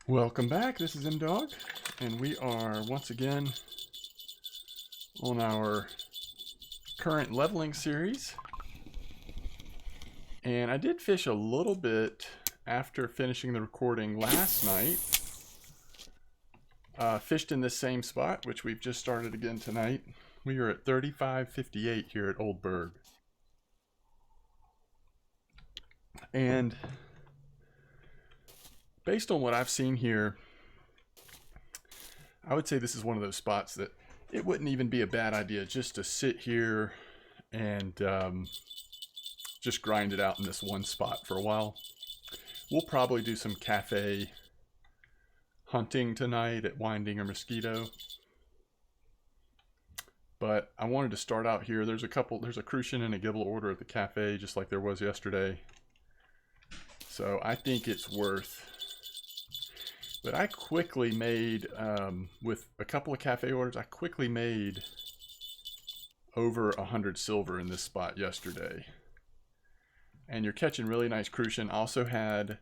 Welcome back, this is M-Dog, and we are once again on our current leveling series. And I did fish a little bit after finishing the recording last night. Fished in this same spot, which we've just started again tonight. We are at 35.58 here at Old Berg. And based on what I've seen here, I would say this is one of those spots that it wouldn't even be a bad idea just to sit here and just grind it out in this one spot for a while. We'll probably do some cafe hunting tonight at Winding or Mosquito. But I wanted to start out here. There's a crucian and a gibble order at the cafe, just like there was yesterday. So I think it's worth. But I quickly made, with a couple of cafe orders, I quickly made over 100 silver in this spot yesterday. And you're catching really nice crucian. I also had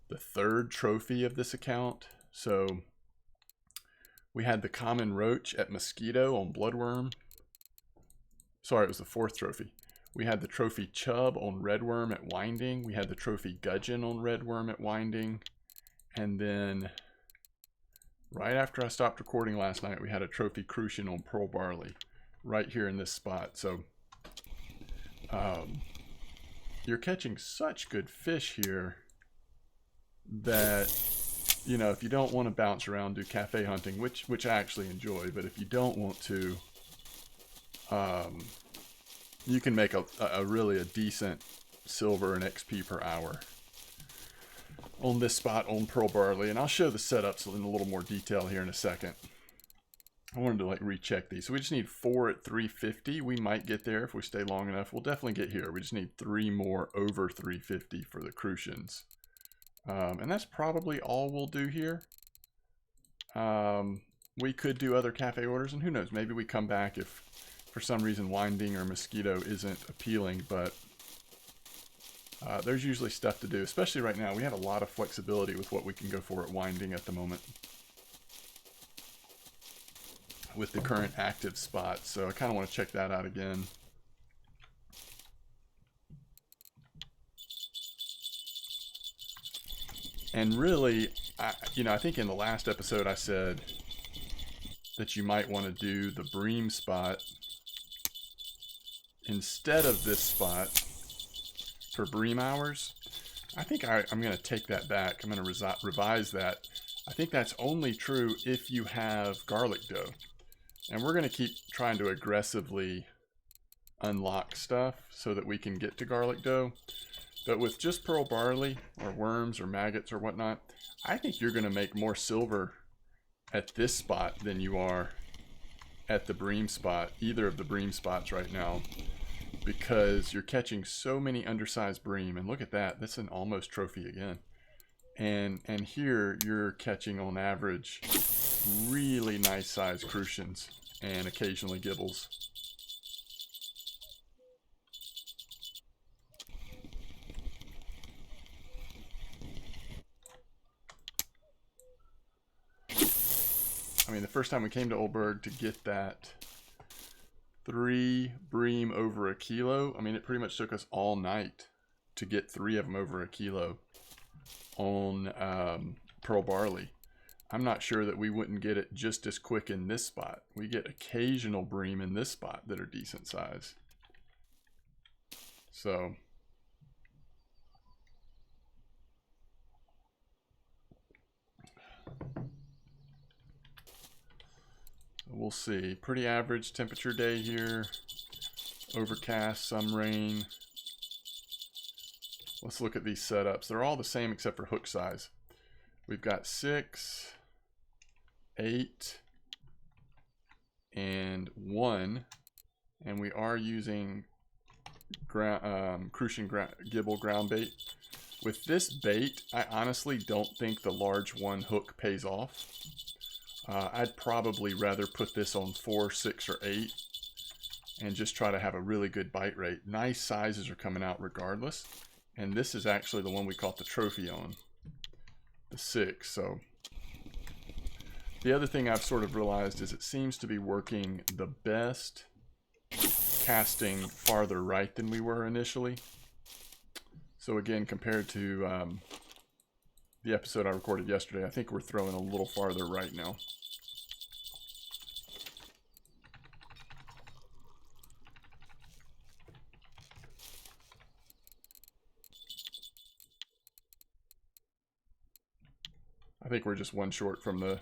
the third trophy of this account. So we had the common roach at Mosquito on Bloodworm. Sorry, it was the fourth trophy. We had the trophy chub on Redworm at Winding. We had the trophy Gudgeon on Redworm at Winding. And then right after I stopped recording last night, we had a trophy crucian on Pearl Barley right here in this spot. So you're catching such good fish here that, you know, if you don't want to bounce around, do cafe hunting, which I actually enjoy, but if you don't want to, you can make a really decent silver and XP per hour on this spot on Pearl Barley. And I'll show the setups in a little more detail here in a second. I wanted to recheck these. So we just need 4 at 350. We might get there if we stay long enough. We'll definitely get here. We just need 3 more over 350 for the crucians. And that's probably all we'll do here. We could do other cafe orders, and who knows, maybe we come back if for some reason Winding or Mosquito isn't appealing, but there's usually stuff to do, especially right now. We have a lot of flexibility with what we can go for at Winding at the moment with the current active spots, so I kind of want to check that out again. And really, I think in the last episode I said that you might want to do the bream spot instead of this spot for bream hours. I think I'm going to take that back. I'm going to revise that. I think that's only true if you have garlic dough. And we're going to keep trying to aggressively unlock stuff so that we can get to garlic dough. But with just pearl barley or worms or maggots or whatnot, I think you're going to make more silver at this spot than you are at the bream spot, either of the bream spots right now, because you're catching so many undersized bream. And look at that, that's an almost trophy again. And here you're catching on average really nice sized crucians and occasionally gibbles. I mean, the first time we came to Old Berg to get that 3 bream over a kilo, I mean, it pretty much took us all night to get 3 of them over a kilo on Pearl Barley. I'm not sure that we wouldn't get it just as quick in this spot. We get occasional bream in this spot that are decent size. So we'll see. Pretty average temperature day here. Overcast, some rain. Let's look at these setups. They're all the same except for hook size. We've got 6, 8, and 1, and we are using crucian gibble ground bait. With this bait, I honestly don't think the large 1 hook pays off. I'd probably rather put this on 4, 6, or 8 and just try to have a really good bite rate. Nice sizes are coming out regardless, and this is actually the one we caught the trophy on, the 6. So The other thing I've sort of realized is it seems to be working the best casting farther right than we were initially. So again, compared to the episode I recorded yesterday, I think we're throwing a little farther right now. I think we're just one short from the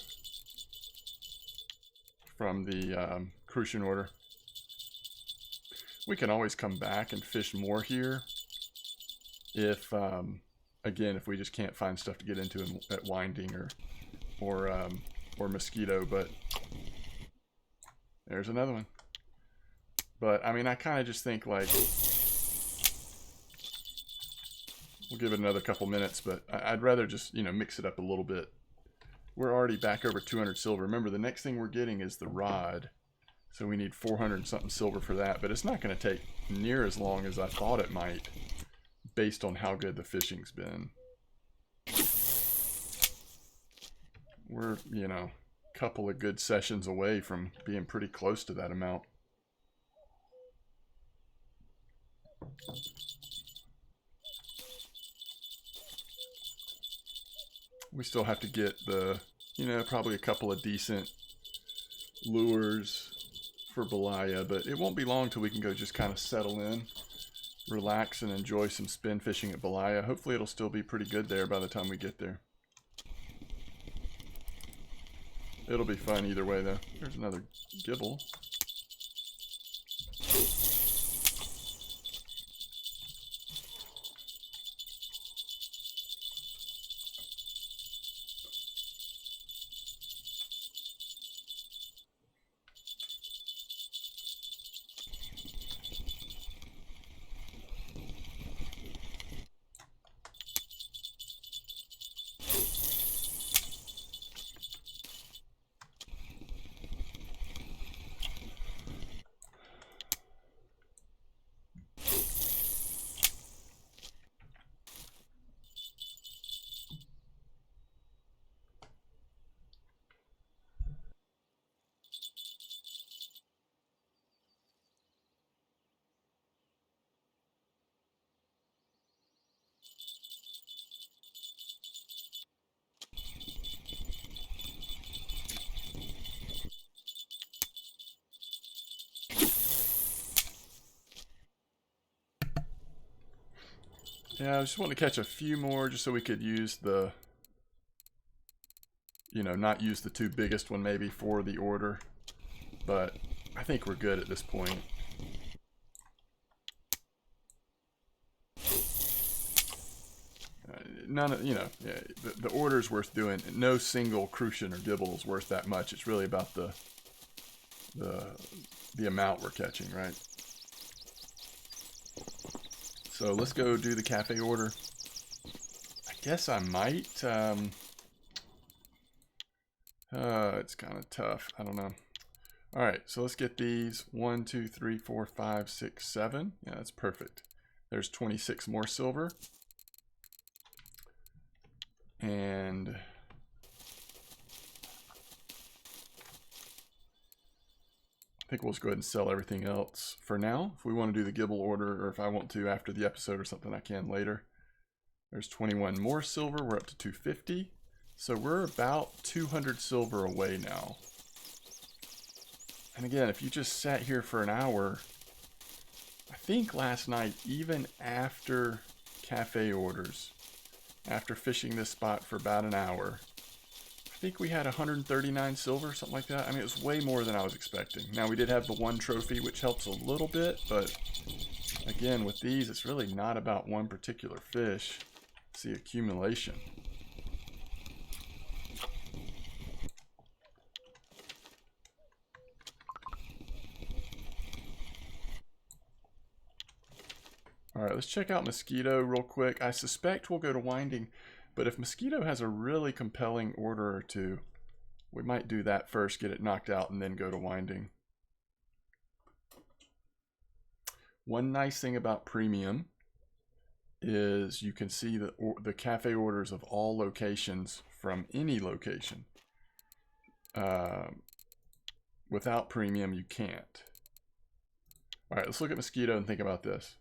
crucian order. We can always come back and fish more here if again, if we just can't find stuff to get into at winding or mosquito. But there's another one. But I mean, I kind of just think like we'll give it another couple minutes, but I'd rather just, you know, mix it up a little bit. We're already back over 200 silver. Remember, the next thing we're getting is the rod. So we need 400 something silver for that. But it's not going to take near as long as I thought it might, based on how good the fishing's been. We're, you know, a couple of good sessions away from being pretty close to that amount. We still have to get the, you know, probably a couple of decent lures for Belaya, but it won't be long till we can go just kind of settle in, relax, and enjoy some spin fishing at Belaya. Hopefully it'll still be pretty good there by the time we get there. It'll be fun either way, though. There's another gibble. Yeah, I just want to catch a few more just so we could use the, you know, not use the two biggest one maybe for the order. But I think we're good at this point. None of, you know, yeah, the order's worth doing. No single crucian or gibble is worth that much. It's really about the amount we're catching, right? So let's go do the cafe order. I guess I might. It's kind of tough. I don't know. All right, so let's get these 1, 2, 3, 4, 5, 6, 7. Yeah, that's perfect. There's 26 more silver. And I think we'll just go ahead and sell everything else for now. If we want to do the gibble order, or if I want to after the episode or something, I can later. There's 21 more silver. We're up to 250. So we're about 200 silver away now. And again, if you just sat here for an hour, I think last night, even after cafe orders, after fishing this spot for about an hour, I think we had 139 silver, something like that. I mean, it was way more than I was expecting. Now, we did have the one trophy, which helps a little bit, but again, with these, it's really not about one particular fish. It's the accumulation. All right, let's check out Mosquito real quick. I suspect we'll go to winding, but if Mosquito has a really compelling order or two, we might do that first, get it knocked out, and then go to winding. One nice thing about Premium is you can see the cafe orders of all locations from any location. without premium, you can't. All right, let's look at Mosquito and think about this.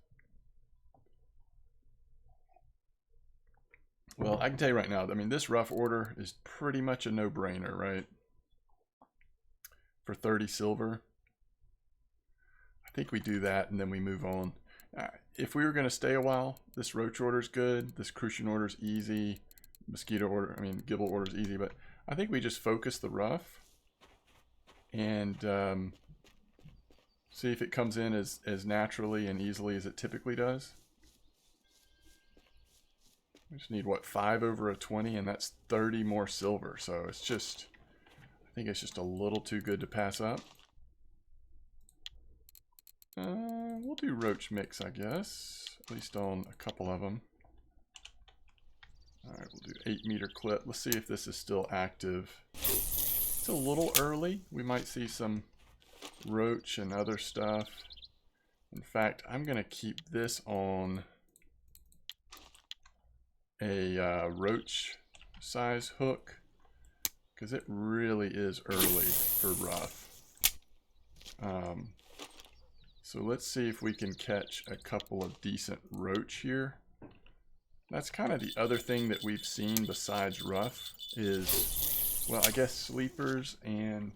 Well, I can tell you right now, I mean, this Ruffe order is pretty much a no-brainer, right? For 30 silver. I think we do that and then we move on. If we were going to stay a while, this Roach order is good. This Crucian order is easy. Mosquito order, I mean, Gibble order is easy. But I think we just focus the Ruffe and see if it comes in as naturally and easily as it typically does. We just need, what, 5 over a 20, and that's 30 more silver. So it's just, I think it's just a little too good to pass up. We'll do Roach Mix, I guess. At least on a couple of them. Alright, we'll do 8-meter clip. Let's see if this is still active. It's a little early. We might see some Roach and other stuff. In fact, I'm going to keep this on a Roach size hook, because it really is early for Ruffe. So let's see if we can catch a couple of decent Roach here. That's kind of the other thing that we've seen besides Ruffe is, well, I guess sleepers and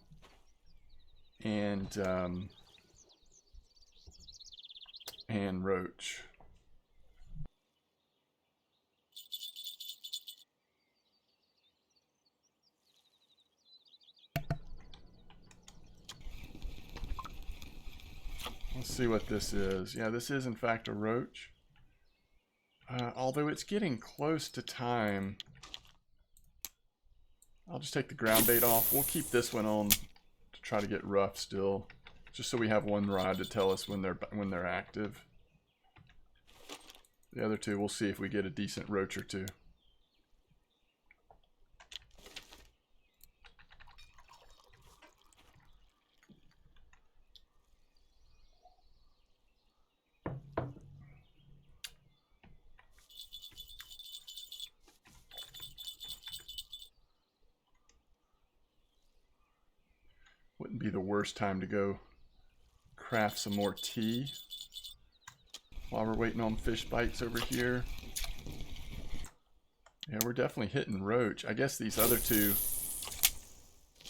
Roach. Let's see what this is. Yeah, this is in fact a Roach. Although it's getting close to time, I'll just take the ground bait off. We'll keep this one on to try to get Ruffe still, just so we have one rod to tell us when they're active. The other two, we'll see if we get a decent Roach or two. Wouldn't be the worst time to go craft some more tea while we're waiting on fish bites over here. Yeah, we're definitely hitting Roach. I guess these other two,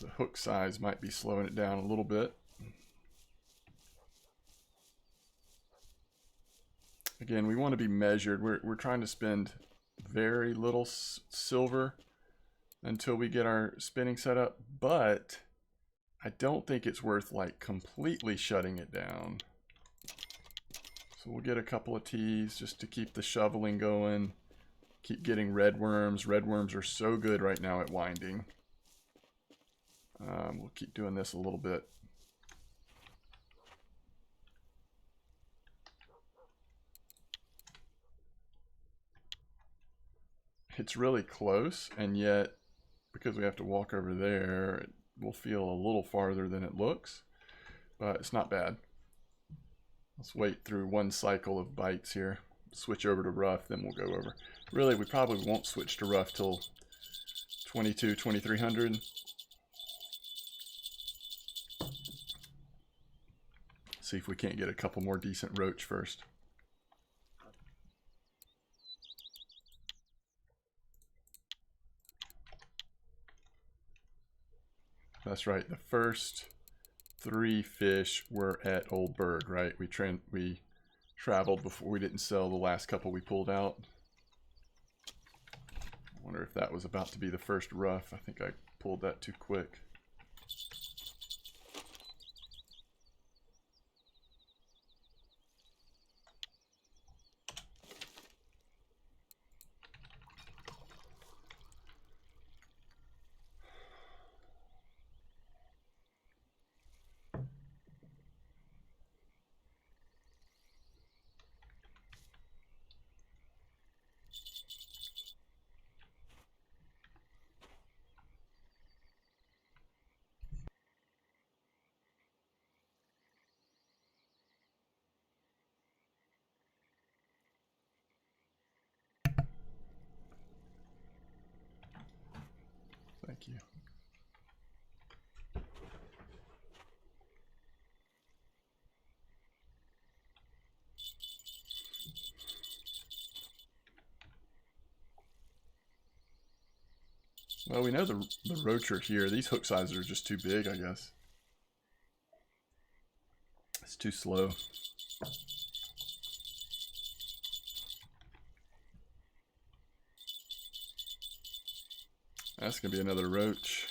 the hook size might be slowing it down a little bit. Again, we want to be measured. We're trying to spend very little silver until we get our spinning set up, but I don't think it's worth like completely shutting it down. So we'll get a couple of teas just to keep the shoveling going. Keep getting red worms. Red worms are so good right now at winding. We'll keep doing this a little bit. It's really close, and yet because we have to walk over there, it will feel a little farther than it looks, but it's not bad. Let's wait through one cycle of bites here. Switch over to Ruffe, then we'll go over. Really, we probably won't switch to Ruffe till 2300. See if we can't get a couple more decent Roach first. That's right, the first 3 fish were at Old Berg, right? We traveled before, we didn't sell the last couple we pulled out. I wonder if that was about to be the first Ruffe. I think I pulled that too quick. Thank you. Well, we know the roach are here. These hook sizes are just too big, I guess. It's too slow. That's gonna be another roach.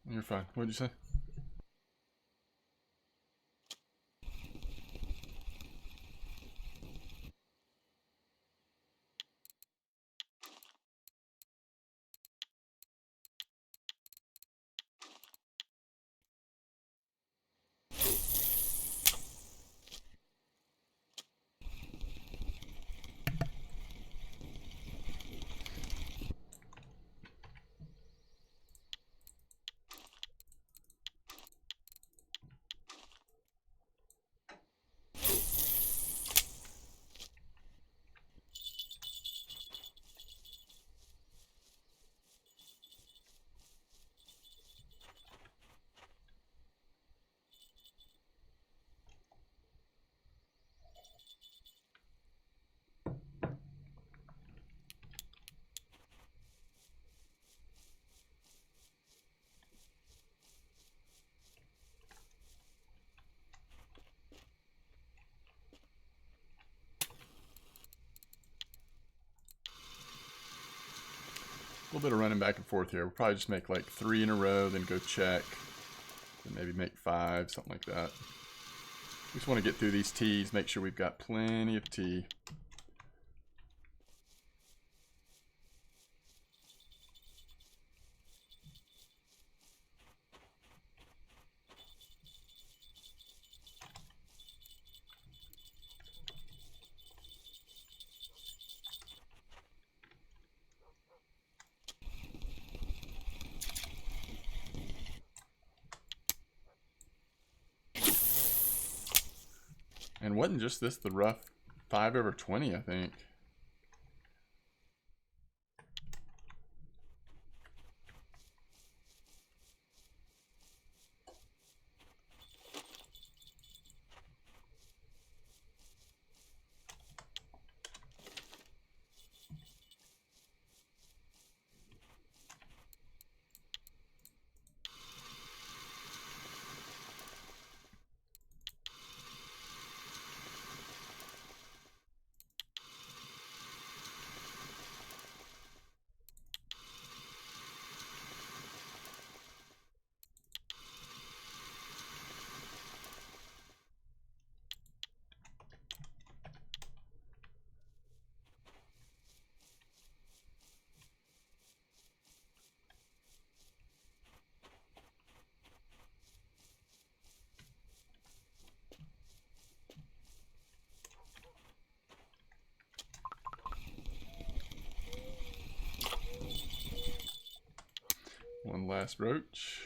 You're fine. What'd you say? A little bit of running back and forth here. We'll probably just make like 3 in a row, then go check. Then maybe make 5, something like that. We just want to get through these tees, make sure we've got plenty of tea. And wasn't just this the rough 5/20, I think. One last roach.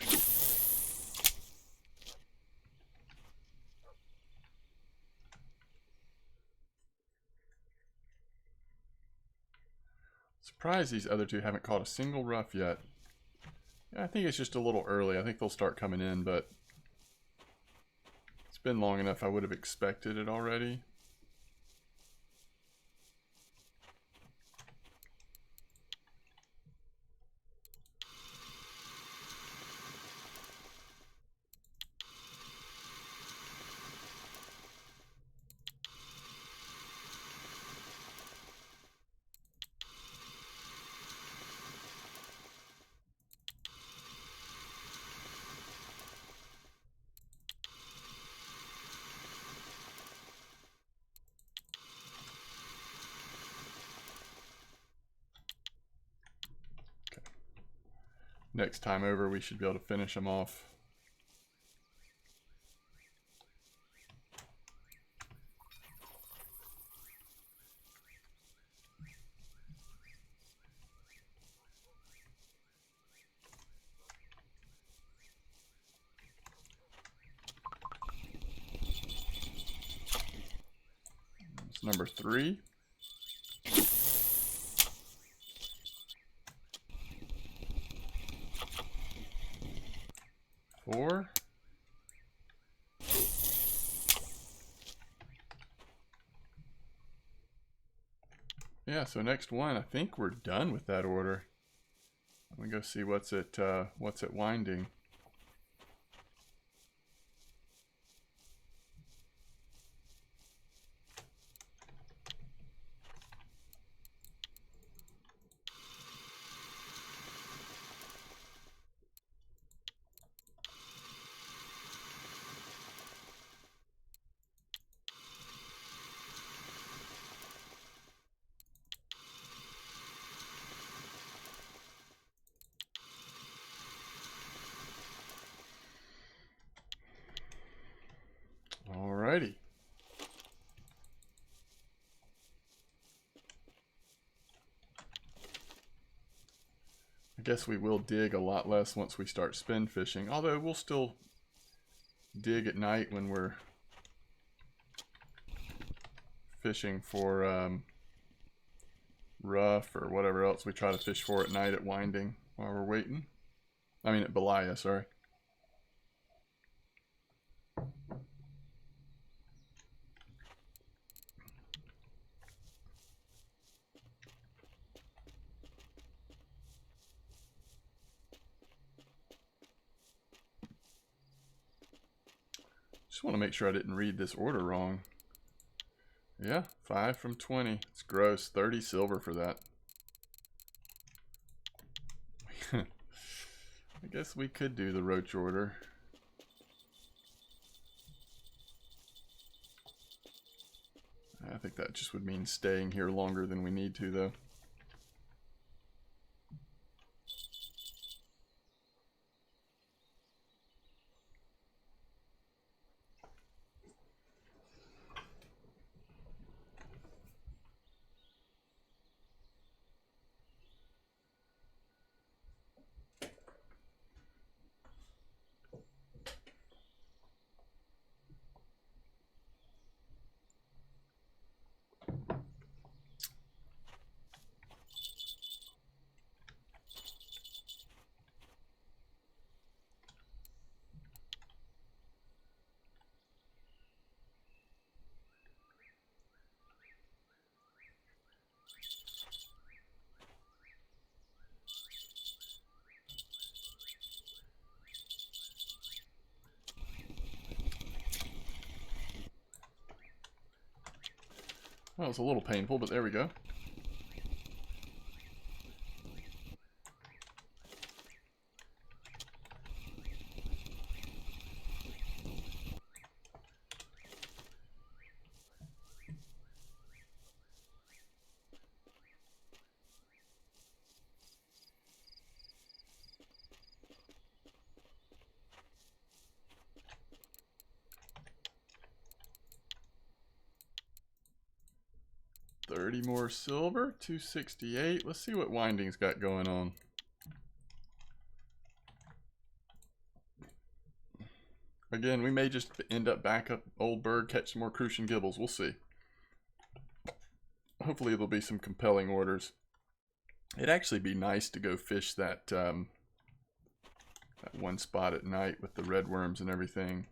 Surprised these other two haven't caught a single rough yet. I think it's just a little early. I think they'll start coming in, but it's been long enough I would have expected it already. next time over we should be able to finish them off. It's number 3. 4. Yeah, so next one, I think we're done with that order. Let me go see what's at winding. Alrighty. I guess we will dig a lot less once we start spin fishing, although we'll still dig at night when we're fishing for Ruffe or whatever else we try to fish for at night at winding while we're waiting. I mean at Belia, sorry. Just want to make sure I didn't read this order wrong. Yeah, 5 from 20. It's gross. 30 silver for that. I guess we could do the roach order. I think that just would mean staying here longer than we need to, though. Well, it's a little painful, but there we go. $30 more silver, 268. Let's see what Winding's got going on. Again, we may just end up back up Old Bird, catch some more Crucian Gibbles. We'll see. Hopefully there'll be some compelling orders. It'd actually be nice to go fish that, that one spot at night with the red worms and everything.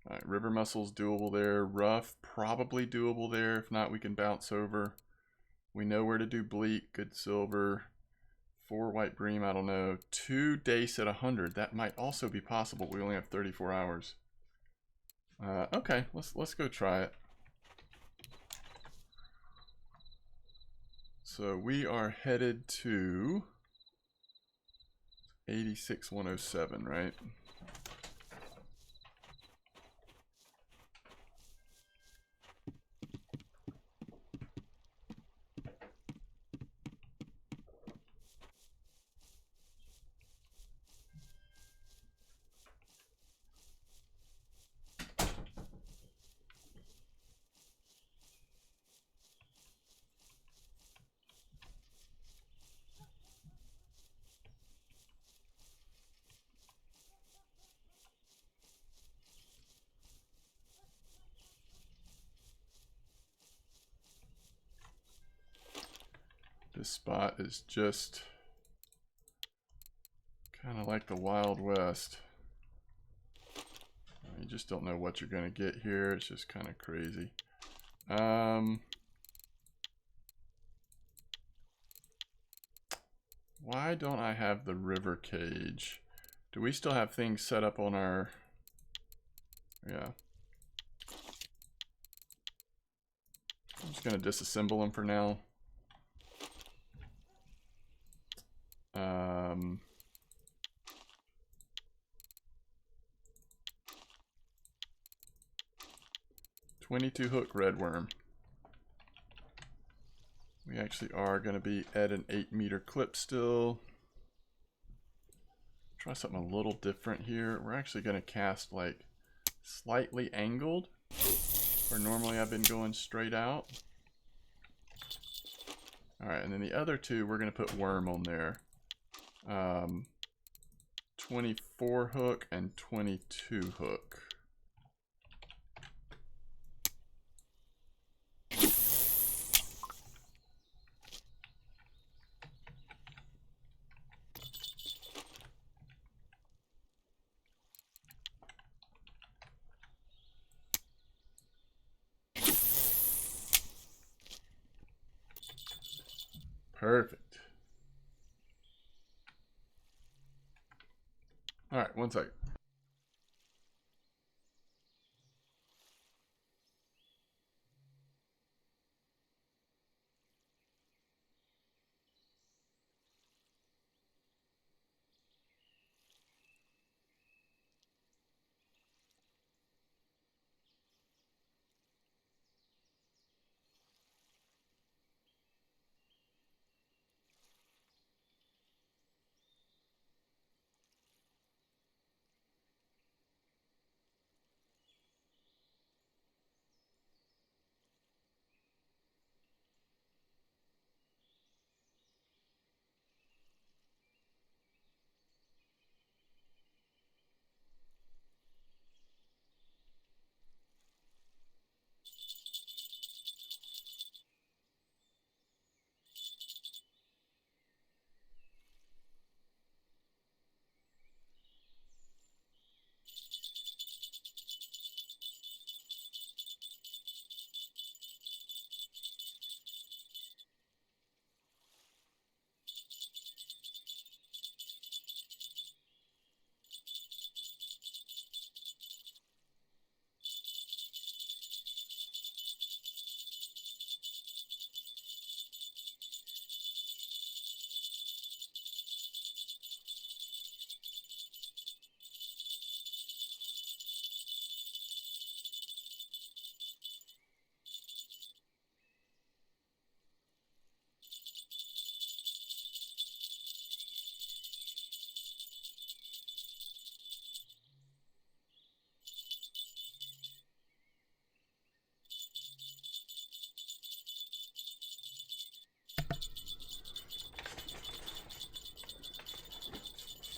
All right, river mussels doable there. Ruffe probably doable there. If not, we can bounce over. We know where to do Bleak. Good silver. 4 white bream. I don't know. 2 Dace at 100. That might also be possible. We only have 34 hours. Okay, let's go try it. So we are headed to 86,107, right? This spot is just kind of like the Wild West. You just don't know what you're going to get here. It's just kind of crazy. Why don't I have the river cage? Do we still have things set up on our... Yeah. I'm just going to disassemble them for now. 22 hook redworm. We actually are going to be at an 8-meter clip still. Try something a little different here. We're actually going to cast like slightly angled, where normally I've been going straight out. Alright, and then the other two, we're going to put worm on there. 24 hook and 22 hook. Perfect. All right, one second.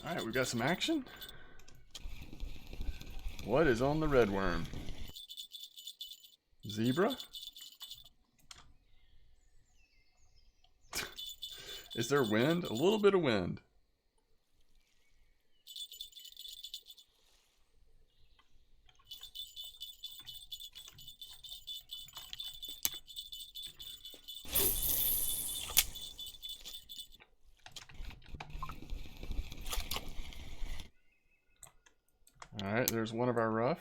All right, we've got some action. What is on the redworm? Zebra? Is there wind? A little bit of wind. Alright, there's one of our Ruffe.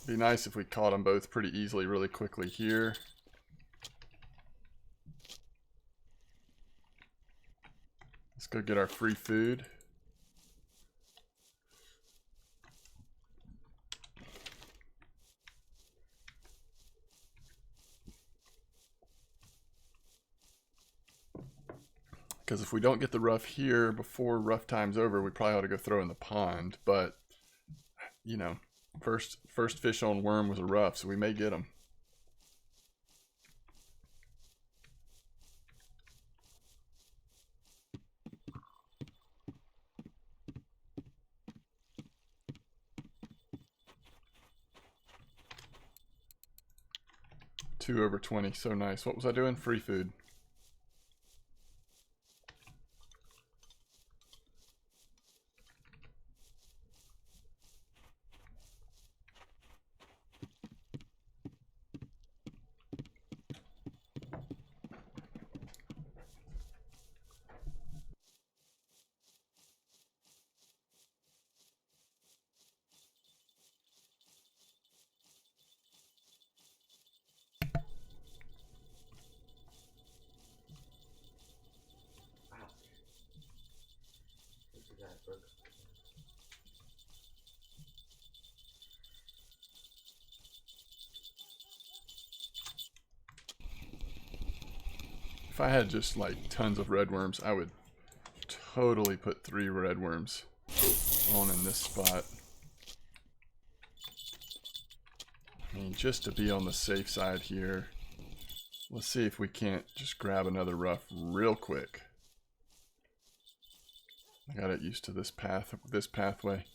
Be nice if we caught them both pretty easily, really quickly here. Let's go get our free food. Because if we don't get the Ruffe here before rough time's over, we probably ought to go throw in the pond. But, you know, first fish on worm was a Ruffe, so we may get them. Two over 20, so nice. What was I doing? Free food. If I had just like tons of redworms, I would totally put 3 redworms on in this spot. I mean, just to be on the safe side here. Let's see if we can't just grab another Ruffe real quick. I got it used to this pathway.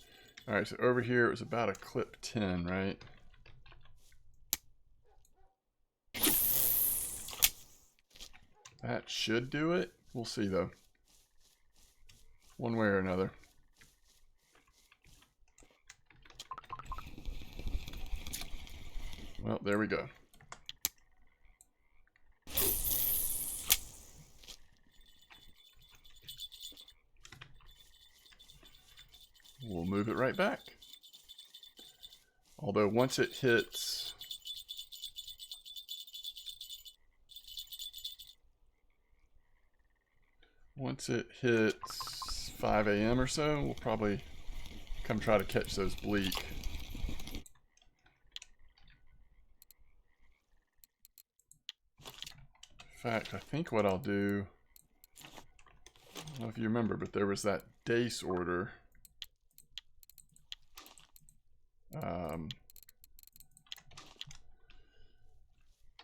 All right, so over here it was about a clip 10, right? That should do it. We'll see though. One way or another. Well, there we go. We'll move it right back. Although once it hits Once it hits 5 a.m. or so, we'll probably come try to catch those bleak. In fact, I think what I'll do, I don't know if you remember, but there was that Dace order.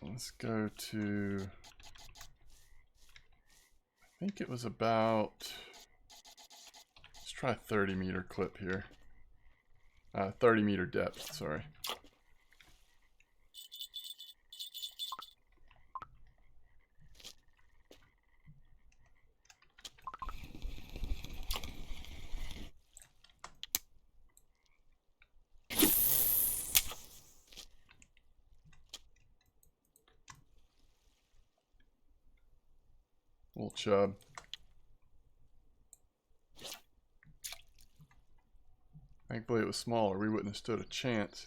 Let's go to, I think it was about, let's try a 30-meter clip here. 30-meter depth, sorry. Little chub. Thankfully it was smaller, we wouldn't have stood a chance.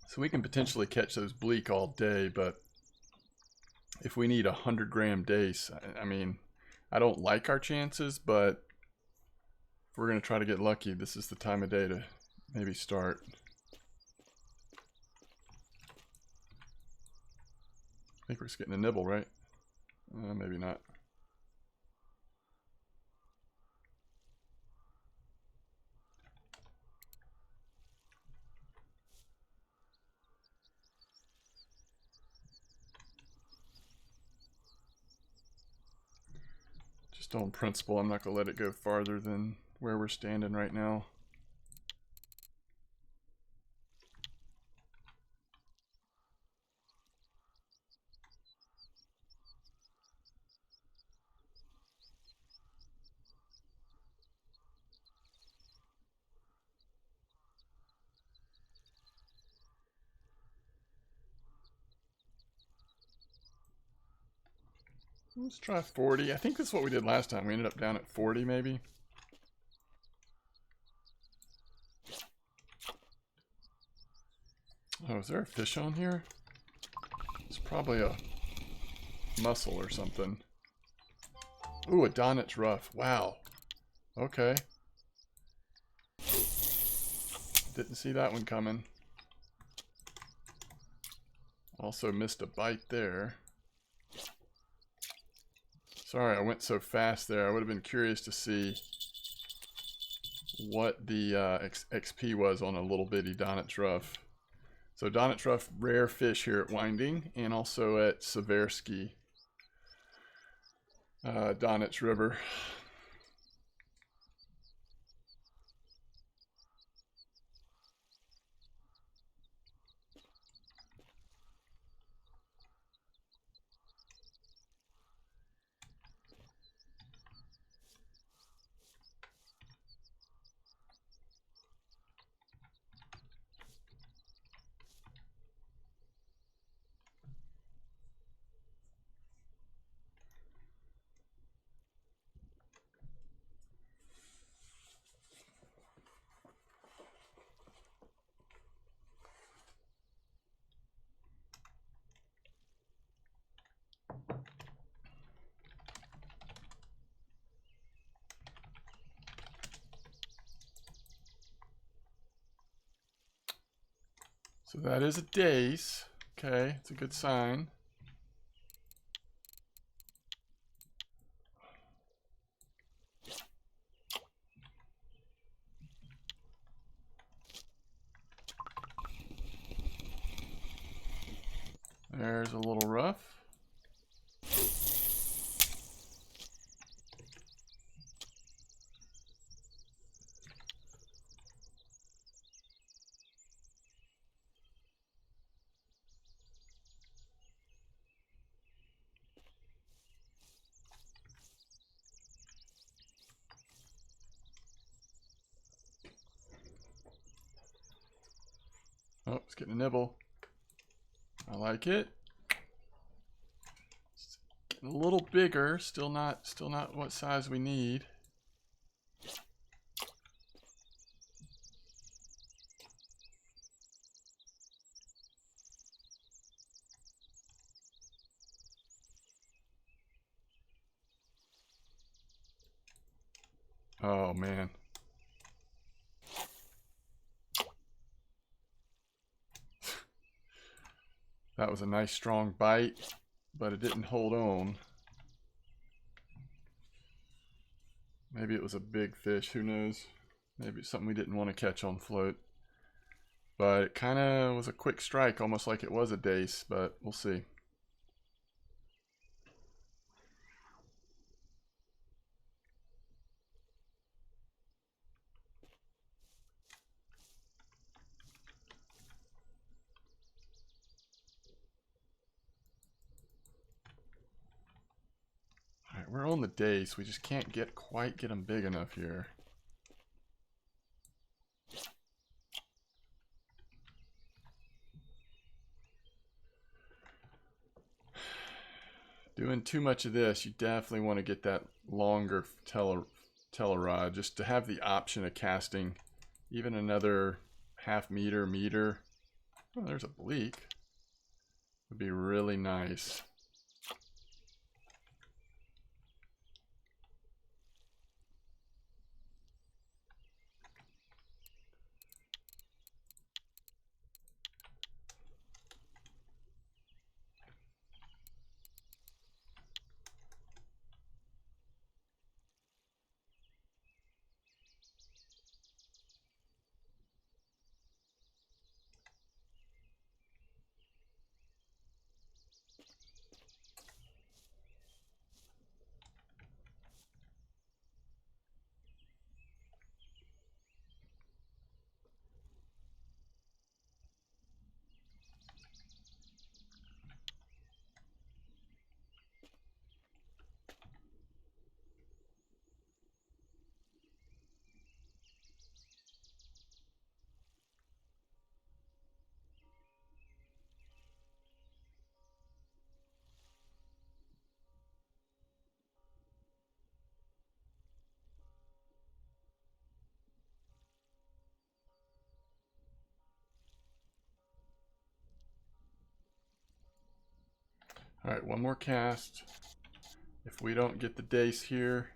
So we can potentially catch those bleak all day, but if we need 100-gram Dace, I mean, I don't like our chances, but if we're going to try to get lucky, this is the time of day to maybe start. I think we're just getting a nibble, right? Maybe not. Just on principle, I'm not going to let it go farther than where we're standing right now. Let's try 40. I think that's what we did last time. We ended up down at 40 maybe. Oh, is there a fish on here? It's probably a mussel or something. Ooh, a Donich Ruffe. Wow. Okay. Didn't see that one coming. Also missed a bite there. Sorry, I went so fast there. I would have been curious to see what the XP was on a little bitty Donich Ruffe. So Donich Ruffe, rare fish here at Winding, and also at Seversky, Donich River. So that is a Dace. Okay, it's a good sign. There's a little Ruffe. Oh, it's getting a nibble. I like it. It's getting a little bigger. Still not what size we need. Oh man. That was a nice strong bite, but it didn't hold on. Maybe it was a big fish, who knows? Maybe it's something we didn't want to catch on float. But it kind of was a quick strike, almost like it was a Dace, but we'll see. Alright, we're on the Dace. We just can't quite get them big enough here. Doing too much of this, you definitely want to get that longer telerod, just to have the option of casting even another half meter. Oh, there's a Bleak. Would be really nice. Alright, one more cast. If we don't get the Dace here,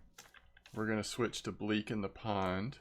we're going to switch to Bleak in the pond.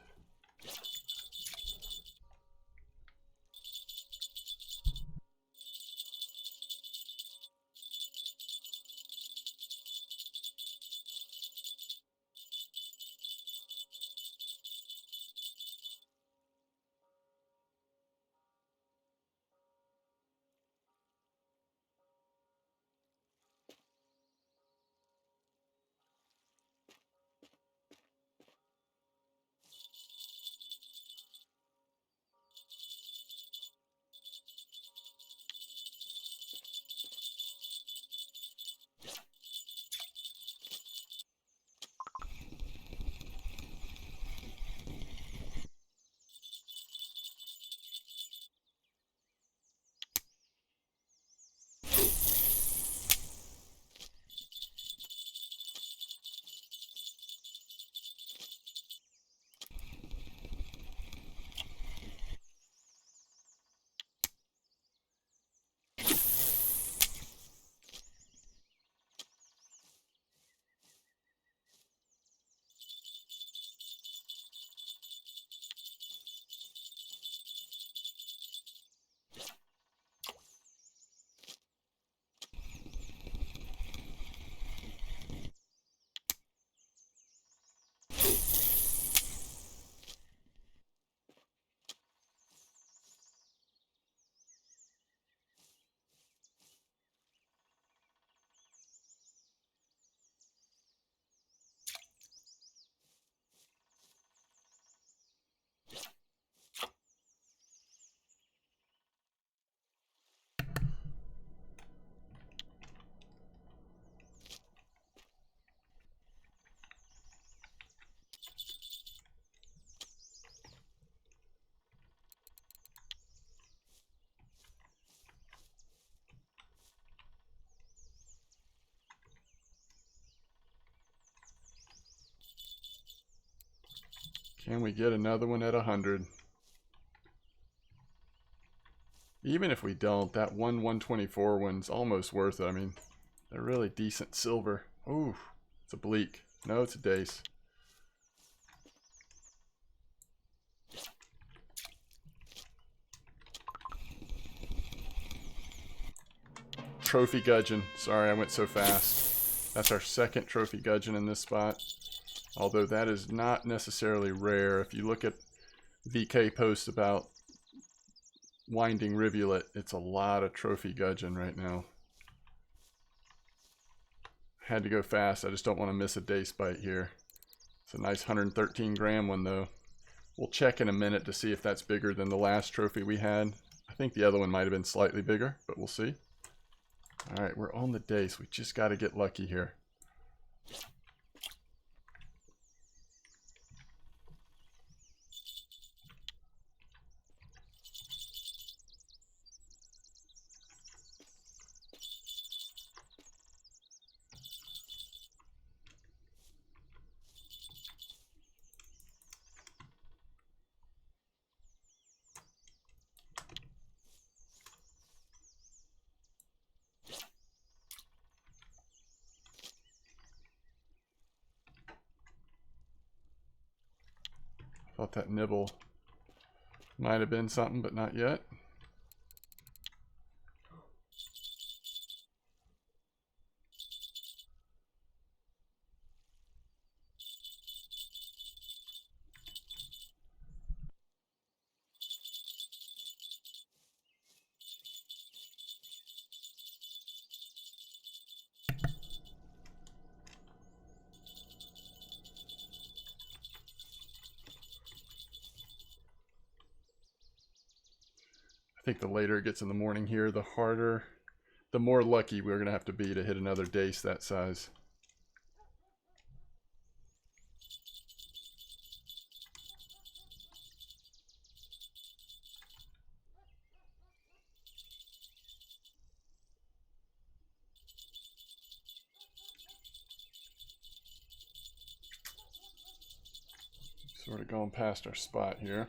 Can we get another one at 100? Even if we don't, that 124 one's almost worth it. I mean, they're really decent silver. Ooh, it's a Bleak. No, it's a Dace. Trophy Gudgeon. Sorry, I went so fast. That's our second Trophy Gudgeon in this spot. Although that is not necessarily rare. If you look at VK posts about Winding Rivulet, it's a lot of Trophy Gudgeon right now. Had to go fast. I just don't want to miss a Dace bite here. It's a nice 113 gram one though. We'll check in a minute to see if that's bigger than the last trophy we had. I think the other one might have been slightly bigger, but we'll see. Alright, we're on the Dace. We just got to get lucky here. Thought that nibble might have been something, but not yet. I think the later it gets in the morning here, the harder, the more lucky we're going to have to be to hit another Dace that size. Sort of going past our spot here.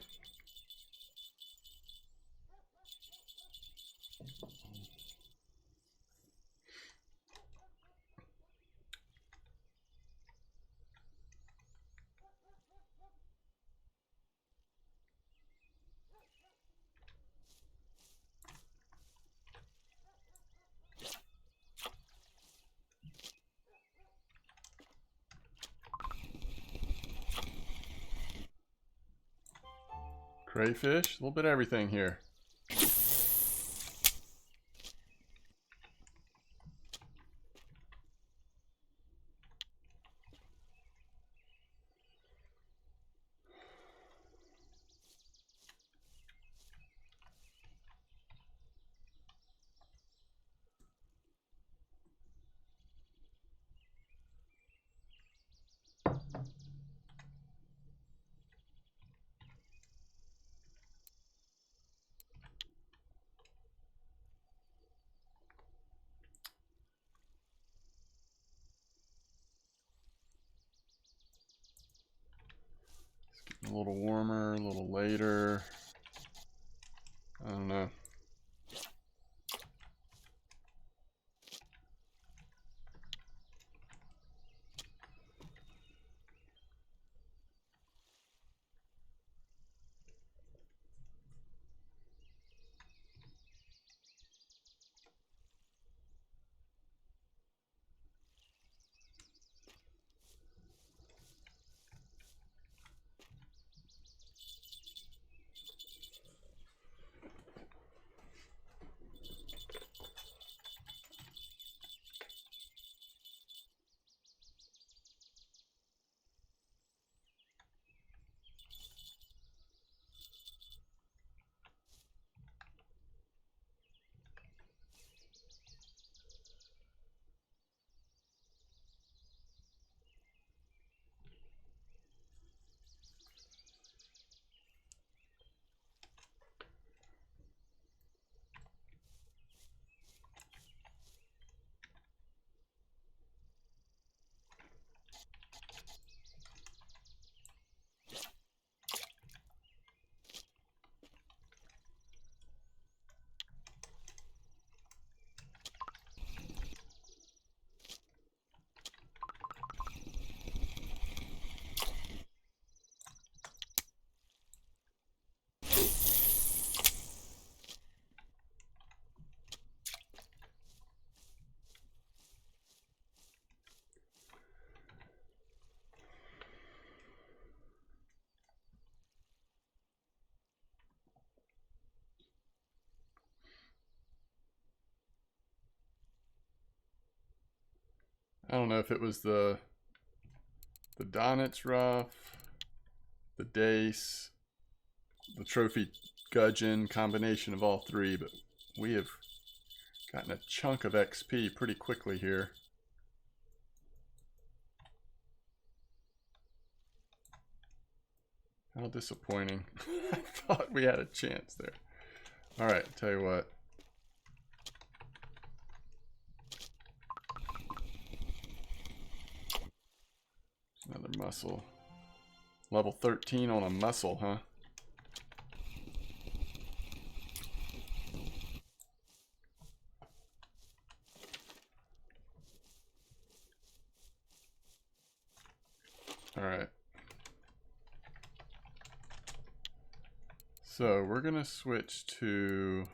Crayfish, a little bit of everything here. A little warmer, a little later. I don't know. I don't know if it was the Donitz Ruffe, the Dace, the Trophy Gudgeon, combination of all three, but we have gotten a chunk of XP pretty quickly here. How disappointing. I thought we had a chance there. Alright, tell you what. Another muscle. Level 13 on a muscle, huh? Alright. So we're going to switch to...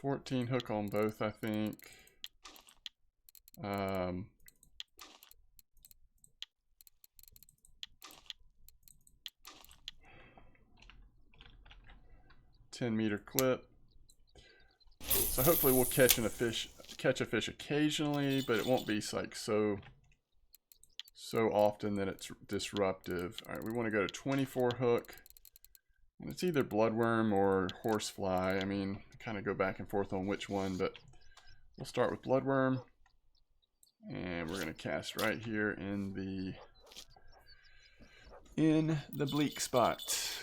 14 hook on both, I think. 10-meter clip. So hopefully we'll catch a fish occasionally, but it won't be like so often that it's disruptive. All right, we want to go to 24 hook. And it's either bloodworm or horsefly. I mean, I kind of go back and forth on which one, but we'll start with bloodworm. And we're going to cast right here in the Bleak spot.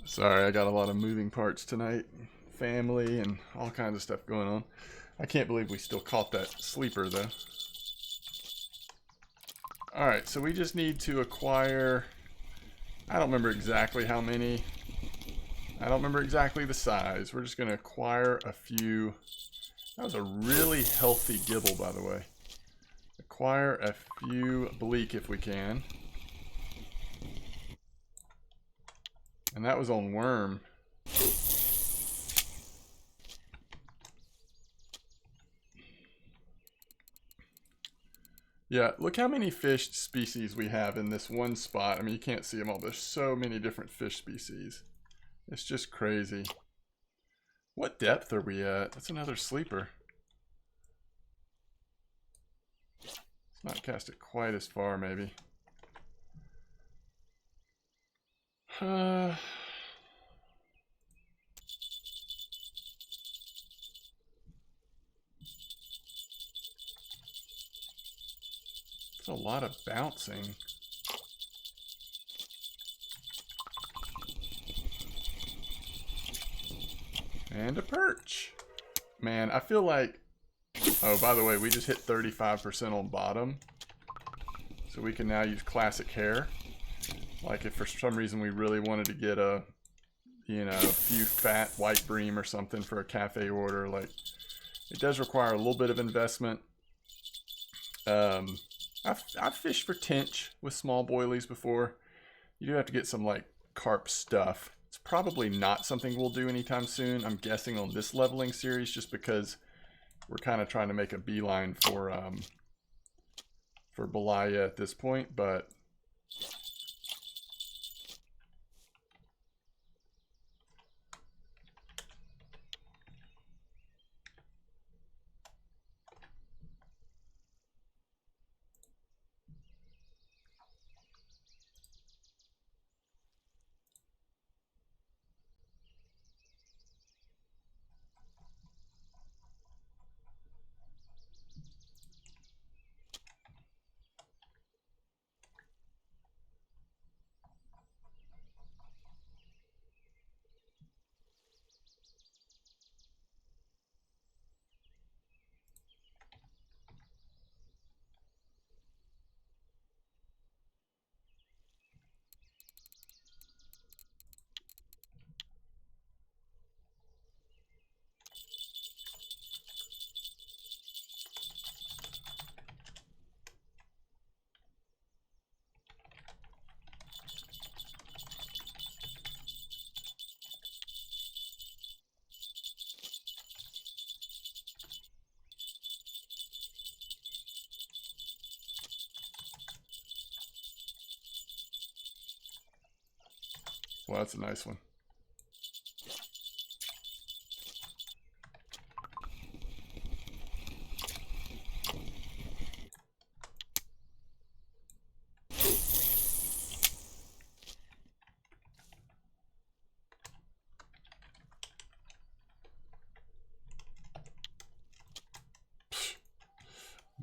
Sorry, I got a lot of moving parts tonight. Family and all kinds of stuff going on. I can't believe we still caught that sleeper though. Alright, so we just need to acquire... I don't remember exactly how many. I don't remember exactly the size. We're just going to acquire a few. That was a really healthy gibble, by the way. Acquire a few Bleak if we can. And that was on worm. Yeah, look how many fish species we have in this one spot. I mean, you can't see them all. There's so many different fish species. It's just crazy. What depth are we at? That's another sleeper. Let's not cast it quite as far, maybe. It's a lot of bouncing. And a perch. Man, I feel like... Oh, by the way, we just hit 35% on bottom. So we can now use classic hair. Like if for some reason we really wanted to get a you know, a few fat white bream or something for a cafe order. Like, it does require a little bit of investment. I've fished for tench with small boilies before. You do have to get some like carp stuff. It's probably not something we'll do anytime soon. I'm guessing on this leveling series, just because we're kind of trying to make a beeline for Belaya at this point, but well, that's a nice one.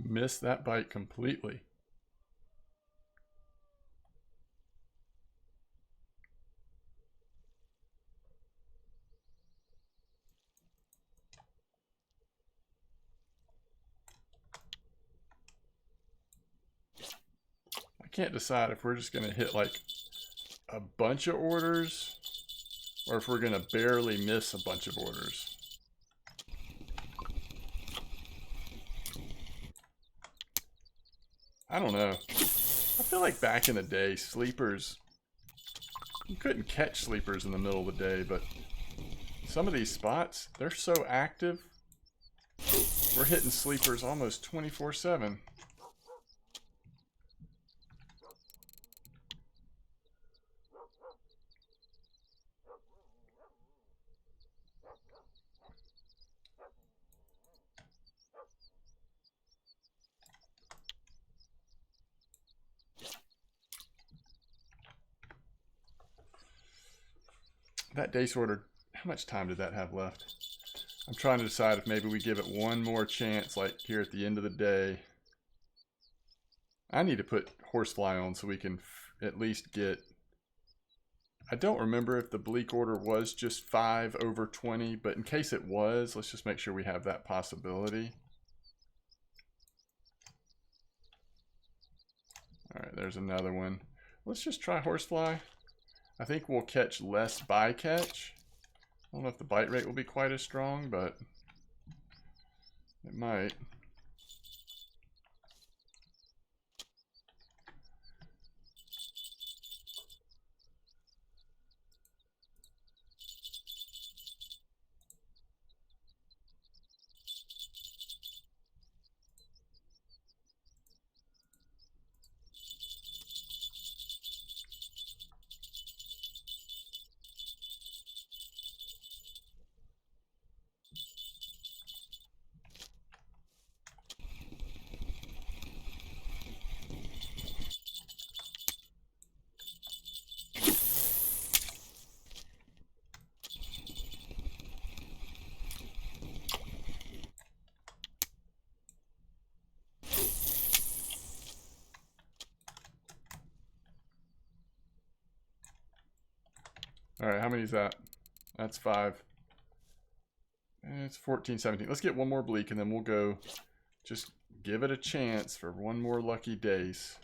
Missed that bite completely. I can't decide if we're just going to hit like a bunch of orders or if we're going to barely miss a bunch of orders. I don't know. I feel like back in the day, sleepers, you couldn't catch sleepers in the middle of the day, but some of these spots, they're so active. We're hitting sleepers almost 24/7. That Dace order, how much time did that have left? I'm trying to decide if maybe we give it one more chance, like here at the end of the day. I need to put Horsefly on so we can at least get... I don't remember if the Bleak order was just 5 over 20, but in case it was, let's just make sure we have that possibility. Alright, there's another one. Let's just try Horsefly. I think we'll catch less bycatch. I don't know if the bite rate will be quite as strong, but it might. Alright, how many is that? That's 5. And it's 14, 17. Let's get one more Bleak and then we'll go just give it a chance for one more lucky Dace.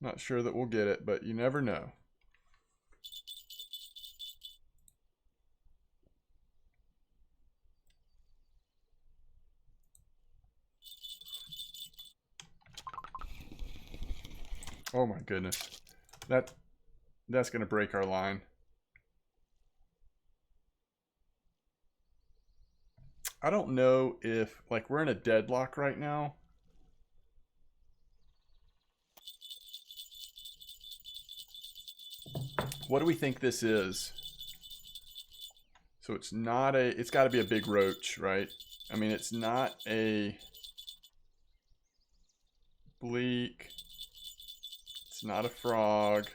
Not sure that we'll get it, but you never know. Oh my goodness. That's going to break our line. I don't know if, like, we're in a deadlock right now. What do we think this is? So it's not a, it's got to be a big roach, right? I mean, it's not a bleak. It's not a frog.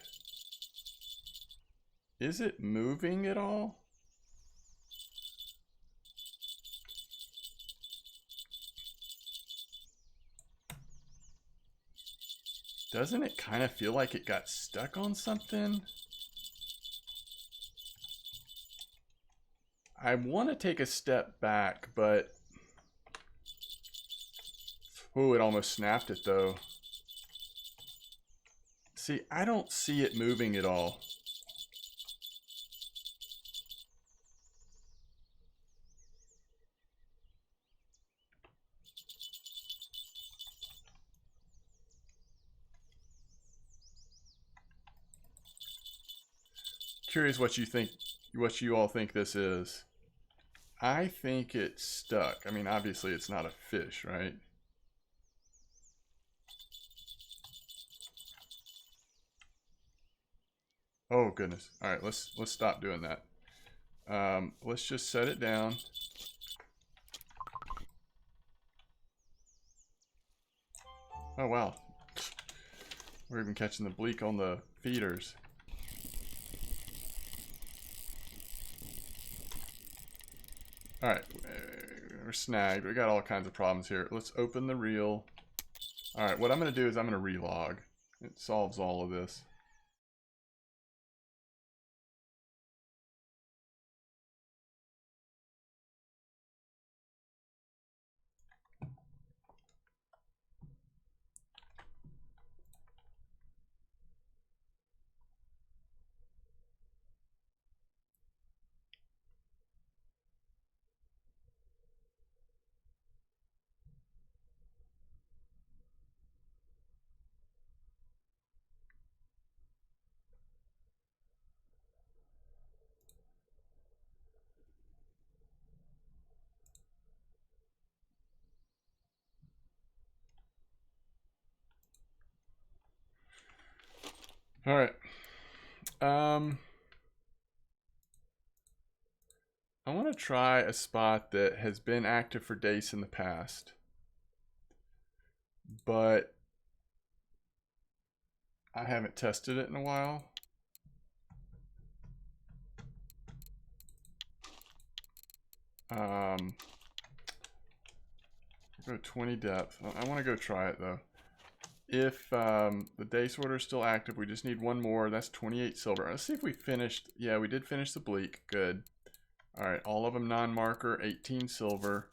Is it moving at all? Doesn't it kind of feel like it got stuck on something? I want to take a step back, but... Oh, it almost snapped it though. See, I don't see it moving at all. Curious what you think, what you all think this is. I think it's stuck. I mean, obviously it's not a fish, right? Oh goodness. All right, let's stop doing that. Let's just set it down. Oh wow. We're even catching the bleak on the feeders. Alright, we're snagged. We got all kinds of problems here. Let's open the reel. Alright, what I'm going to do is I'm going to relog. It solves all of this. Alright. I want to try a spot that has been active for Dace in the past. But I haven't tested it in a while. Go 20 depth. I want to go try it though. If the Dace order is still active, we just need one more. That's 28 silver. Let's see if we finished. Yeah, we did finish the Bleak. Good. All right, all of them non-marker, 18 silver.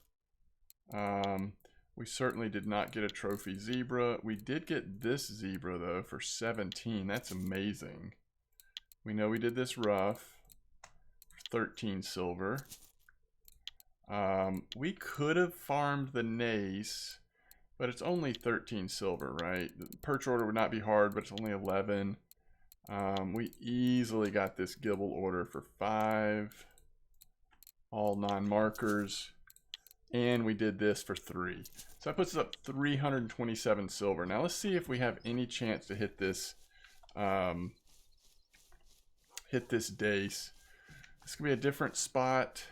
We certainly did not get a trophy zebra. We did get this zebra though for 17. That's amazing. We know we did this Ruffe for 13 silver. We could have farmed the Dace, but it's only 13 silver, right? The perch order would not be hard, but it's only 11. We easily got this Gibble order for 5. All non-markers. And we did this for 3. So that puts us up 327 silver. Now let's see if we have any chance to hit this Dace. This could be a different spot.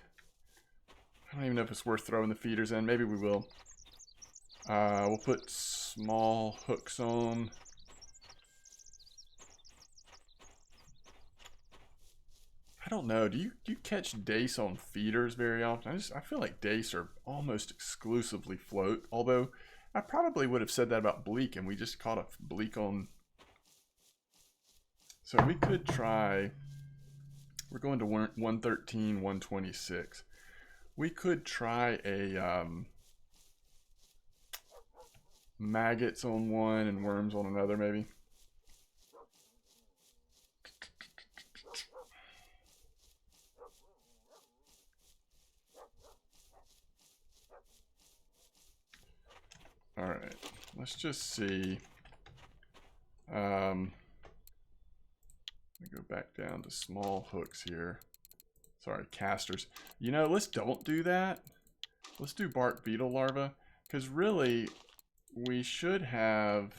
I don't even know if it's worth throwing the feeders in. Maybe we will. We'll put small hooks on. I don't know. Do you catch Dace on feeders very often? I feel like Dace are almost exclusively float. Although I probably would have said that about Bleak, and we just caught a Bleak on. So we could try. We're going to 113, 126. We could try a maggots on one and worms on another, maybe. All right, let's just see. Let me go back down to small hooks here. Sorry, casters. You know, let's don't do that. Let's do bark beetle larva, because really we should have,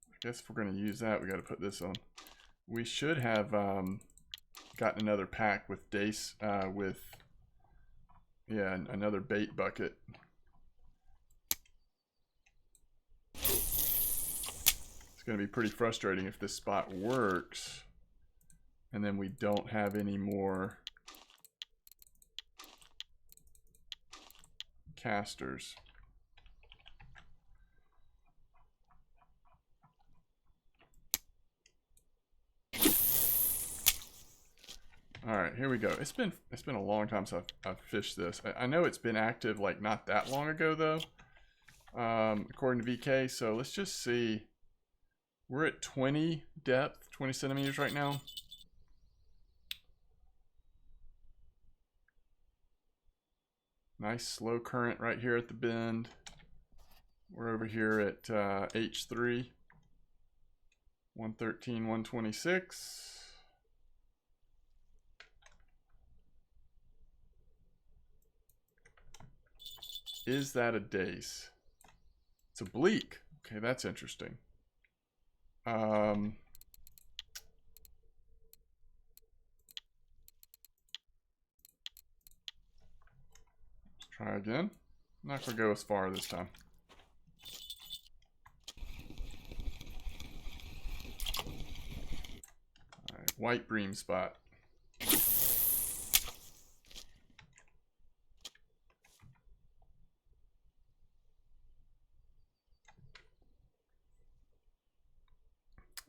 I guess if we're going to use that, we got to put this on. We should have gotten another pack with Dace, yeah, another bait bucket. It's going to be pretty frustrating if this spot works and then we don't have any more casters. All right, here we go. It's been a long time since I've fished this. I know it's been active like not that long ago though, according to VK. So let's just see. We're at 20 depth, 20 centimeters right now. Nice slow current right here at the bend. We're over here at H3, 113, 126. Is that a Dace? It's a Bleak. Okay, that's interesting. Let's try again. I'm not gonna go as far this time. All right, white bream spot.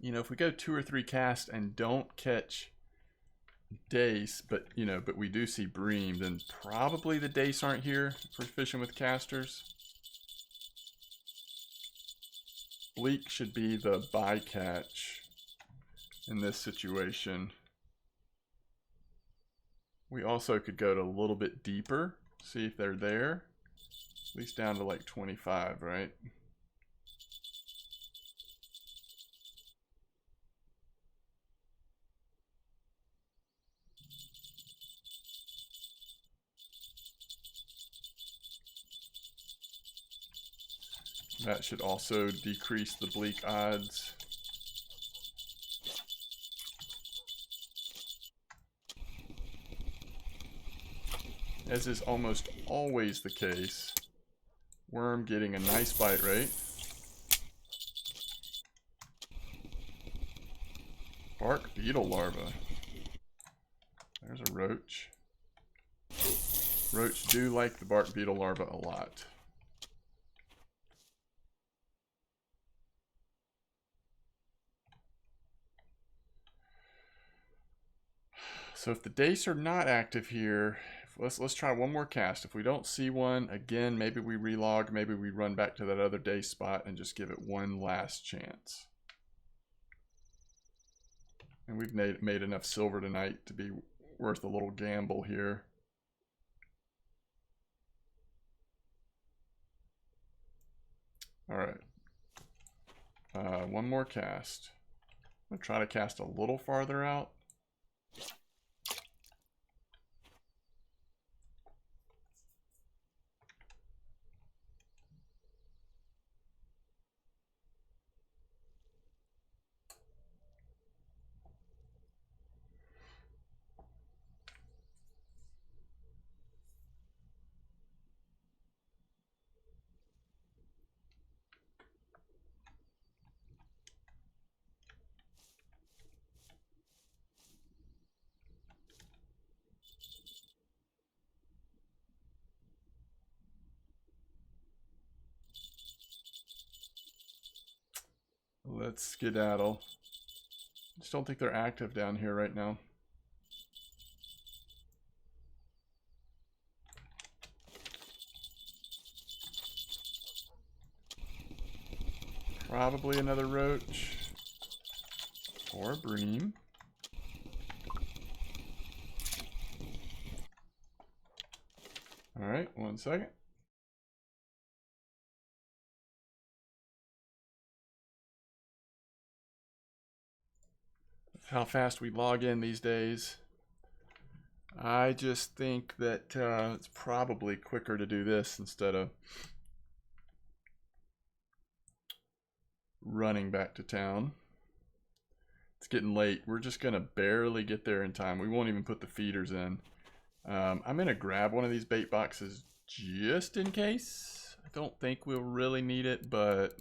You know, if we go 2 or 3 casts and don't catch Dace, but you know, but we do see bream, then probably the Dace aren't here if we're fishing with casters. Bleak should be the bycatch in this situation. We also could go to a little bit deeper, see if they're there, at least down to like 25, right? That should also decrease the Bleak odds. As is almost always the case, worm getting a nice bite rate. Bark beetle larva. There's a roach. Roach do like the bark beetle larva a lot. So if the Dace are not active here, let's try one more cast. If we don't see one, again, maybe we relog, maybe we run back to that other Dace spot and just give it one last chance. And we've made enough silver tonight to be worth a little gamble here. All right. One more cast. I'm gonna try to cast a little farther out. Let's skedaddle. Just don't think they're active down here right now. Probably another roach or a bream. All right, 1 second. how fast we log in these days. I just think that it's probably quicker to do this instead of running back to town. It's getting late. We're just going to barely get there in time. We won't even put the feeders in. I'm going to grab one of these bait boxes just in case. I don't think we'll really need it, but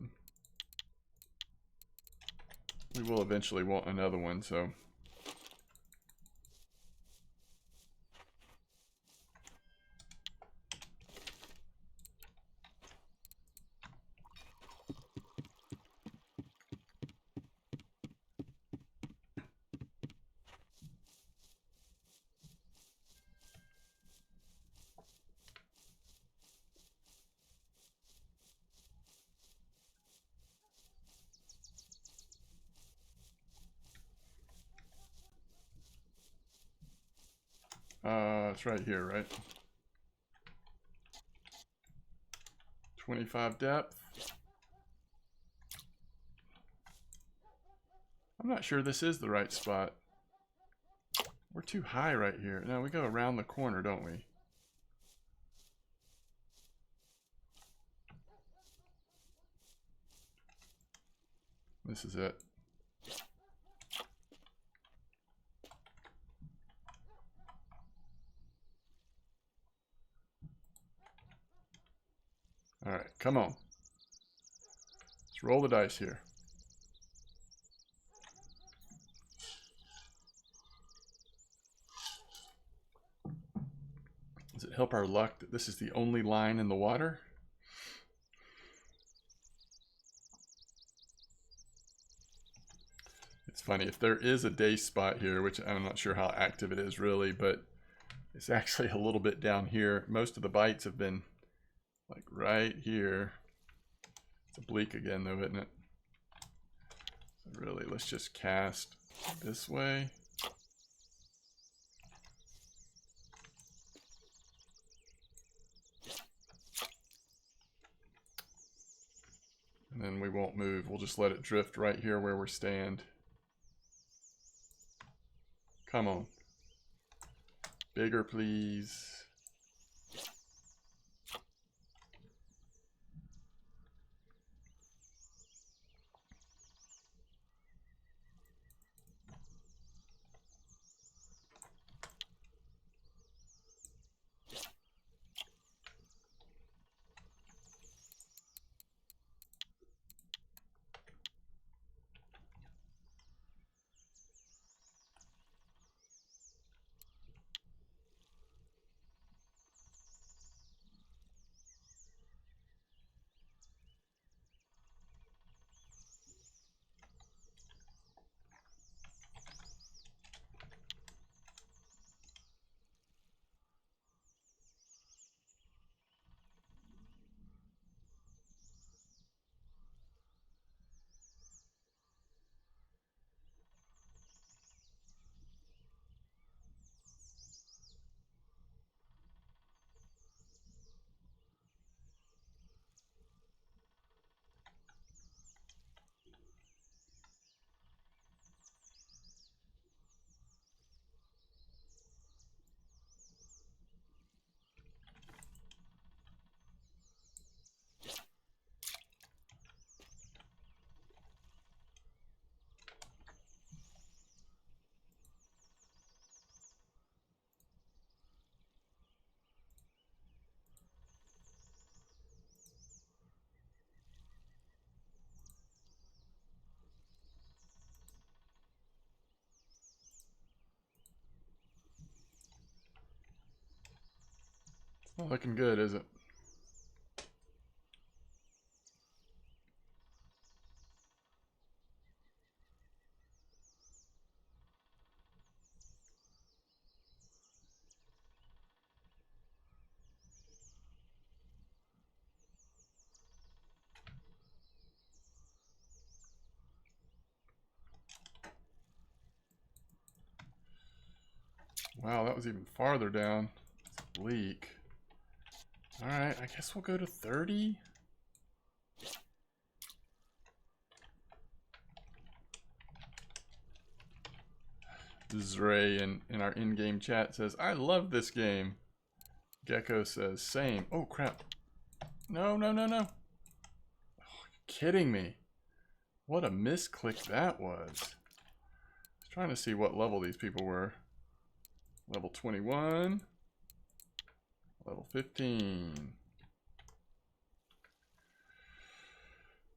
we will eventually want another one, so. It's right here, right? 25 depth. I'm not sure this is the right spot. We're too high right here. No, we go around the corner, don't we? This is it. All right, come on. Let's roll the dice here. Does it help our luck that this is the only line in the water? It's funny, if there is a Dace spot here, which I'm not sure how active it is really, but it's actually a little bit down here. Most of the bites have been like right here. It's a Bleak again though, isn't it? So really, let's just cast this way. And then we won't move. We'll just let it drift right here where we stand. Come on. Bigger, please. It's not looking good, is it? Wow, that was even farther down. It's Bleak. Alright, I guess we'll go to 30. Zray in our in-game chat says, I love this game. Gecko says, same. Oh, crap. No, no, no, no. Oh, you're kidding me. What a misclick that was. I was trying to see what level these people were. Level 21. Level 15.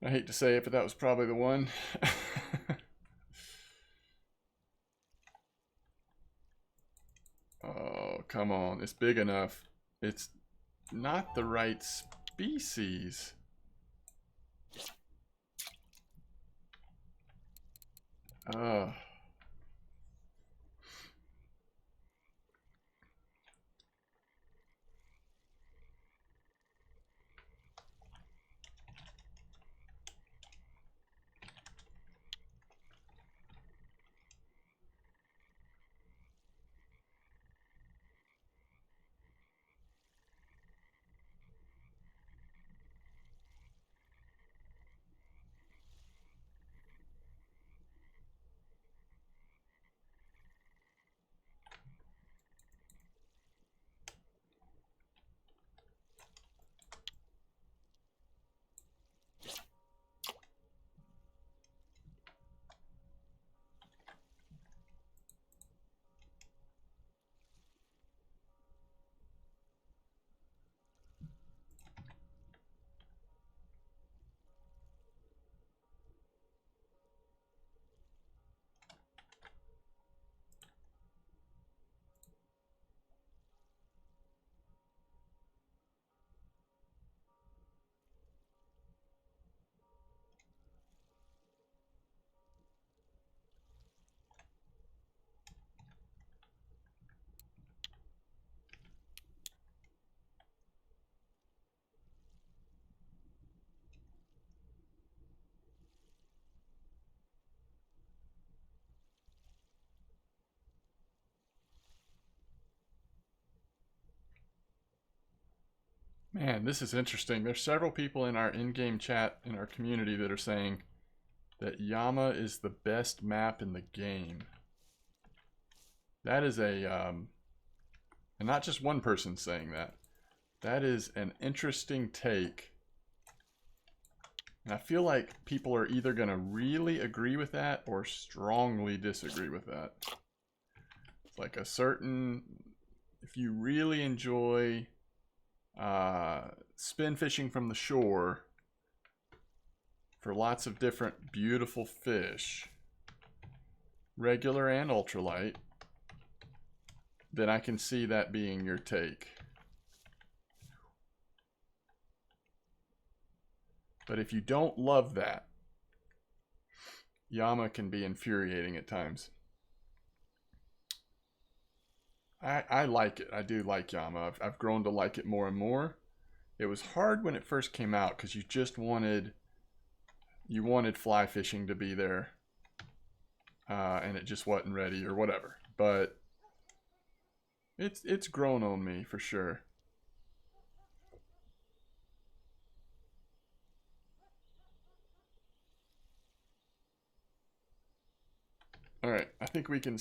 I hate to say it, but that was probably the one. Oh, come on. It's big enough. It's not the right species. Man, this is interesting. There's several people in our in-game chat in our community that are saying that Yama is the best map in the game. That is and not just one person saying that. That is an interesting take. And I feel like people are either going to really agree with that or strongly disagree with that. It's like a certain, if you really enjoy spin fishing from the shore for lots of different beautiful fish, regular and ultralight, then I can see that being your take. But if you don't love that, Yama can be infuriating at times. I like it. I do like Yama. I've grown to like it more and more. It was hard when it first came out because you just wanted fly fishing to be there, and it just wasn't ready or whatever. But it's grown on me for sure. All right, I think we can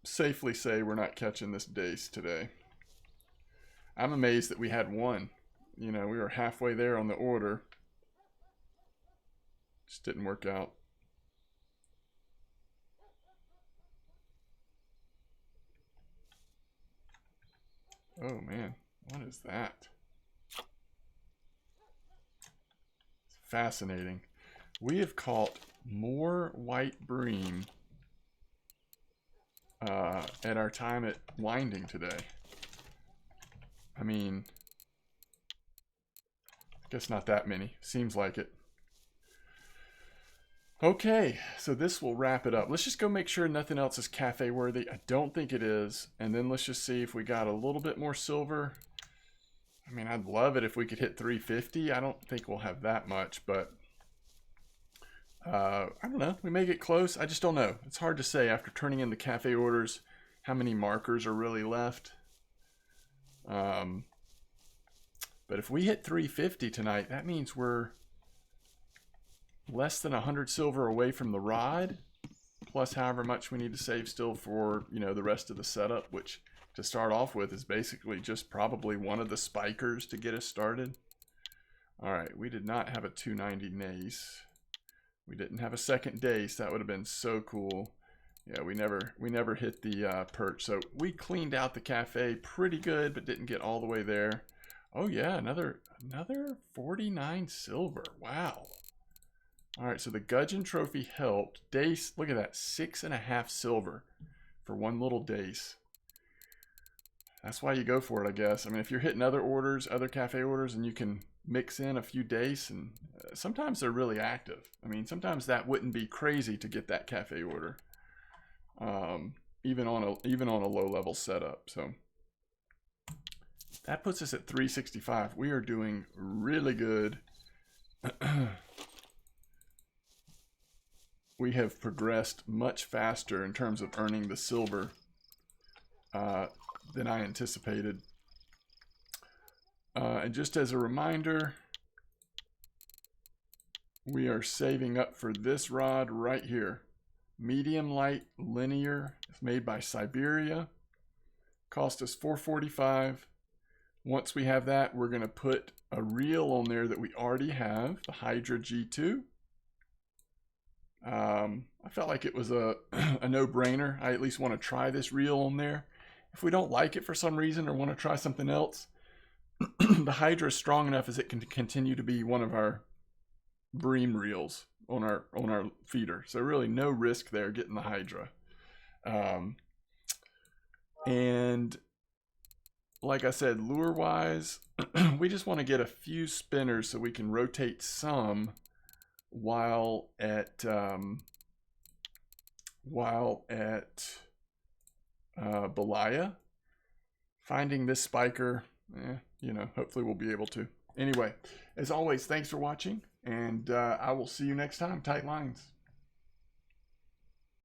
safely say we're not catching this Dace today. I'm amazed that we had one. You know, we were halfway there on the order. Just didn't work out. Oh man, what is that? It's fascinating. We have caught more white bream at our time at winding today. I mean, I guess not that many. Seems like it. Okay, so this will wrap it up. Let's just go make sure nothing else is cafe worthy. I don't think it is. And then let's just see if we got a little bit more silver. I mean, I'd love it if we could hit 350. I don't think we'll have that much, but I don't know. We may get close. I just don't know. It's hard to say after turning in the cafe orders how many markers are really left. But if we hit 350 tonight, that means we're less than 100 silver away from the rod. plus however much we need to save still for, you know, the rest of the setup, which to start off with is basically just probably one of the spikers to get us started. All right, we did not have a 290 Dace. We didn't have a second Dace. That would have been so cool. Yeah, we never hit the perch. So we cleaned out the cafe pretty good, but didn't get all the way there. Oh yeah, another 49 silver. Wow. All right, so the Gudgeon trophy helped. Dace, look at that, 6.5 silver for one little Dace. That's why you go for it, I guess. I mean, if you're hitting other orders, other cafe orders, and you can mix in a few Dace, and sometimes they're really active. I mean, sometimes that wouldn't be crazy to get that cafe order, even on a low level setup. So that puts us at 365. We are doing really good. We have progressed much faster in terms of earning the silver than I anticipated. And just as a reminder, we are saving up for this rod right here. Medium light linear. It's made by Siberia. Cost us $445. Once we have that, we're going to put a reel on there that we already have, the Hydra G2. I felt like it was a no-brainer. I at least want to try this reel on there. If we don't like it for some reason or want to try something else, the Hydra is strong enough as it can continue to be one of our bream reels on our feeder. So really no risk there getting the Hydra. And like I said, lure-wise, we just want to get a few spinners so we can rotate some while at Belaya. Finding this spiker, you know, hopefully we'll be able to. Anyway, as always, thanks for watching, and I will see you next time. Tight lines.